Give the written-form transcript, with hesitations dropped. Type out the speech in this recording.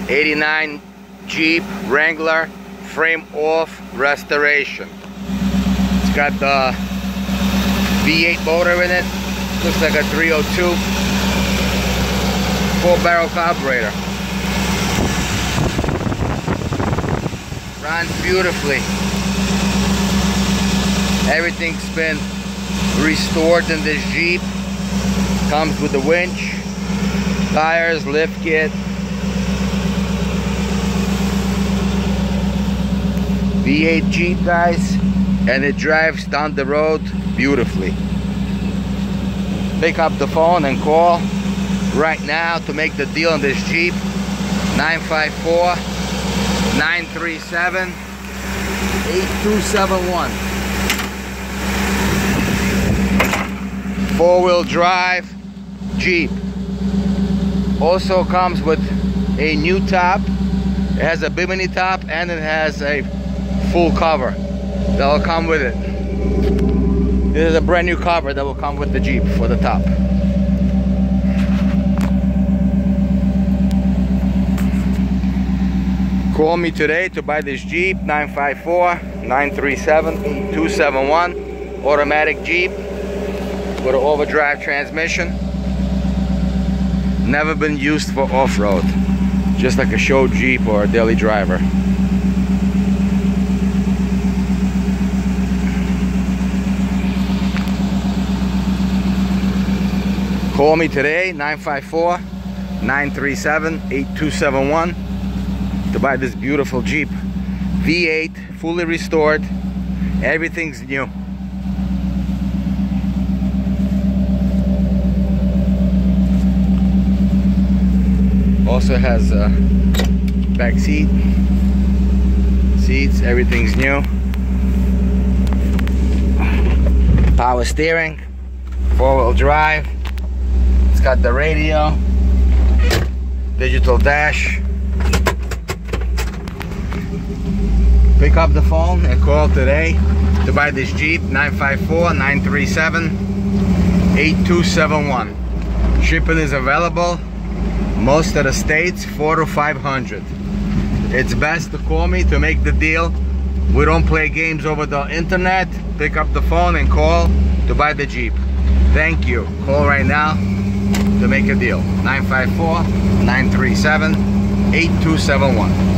'89 Jeep Wrangler frame off restoration. It's got the V8 motor in it. Looks like a 302 4-barrel carburetor. Runs beautifully. Everything's been restored in this Jeep. Comes with the winch, tires, lift kit. V8 Jeep, guys, and it drives down the road beautifully. Pick up the phone and call right now to make the deal on this Jeep. 954-937-8271. 4-wheel drive Jeep. Also comes with a new top. It has a bimini top and it has a full cover that will come with it. This is a brand new cover that will come with the Jeep for the top. Call me today to buy this Jeep. 954-937-8271. Automatic Jeep with an overdrive transmission. Never been used for off-road, just like a show Jeep or a daily driver. Call me today, 954-937-8271, to buy this beautiful Jeep. V8, fully restored, everything's new. Also has a back seats, everything's new. Power steering, 4-wheel drive. It's got the radio, digital dash. Pick up the phone and call today to buy this Jeep. 954-937-8271. Shipping is available. Most of the states, $400 to $500. It's best to call me to make the deal. We don't play games over the internet. Pick up the phone and call to buy the Jeep. Thank you. Call right now to make a deal. 954-937-8271.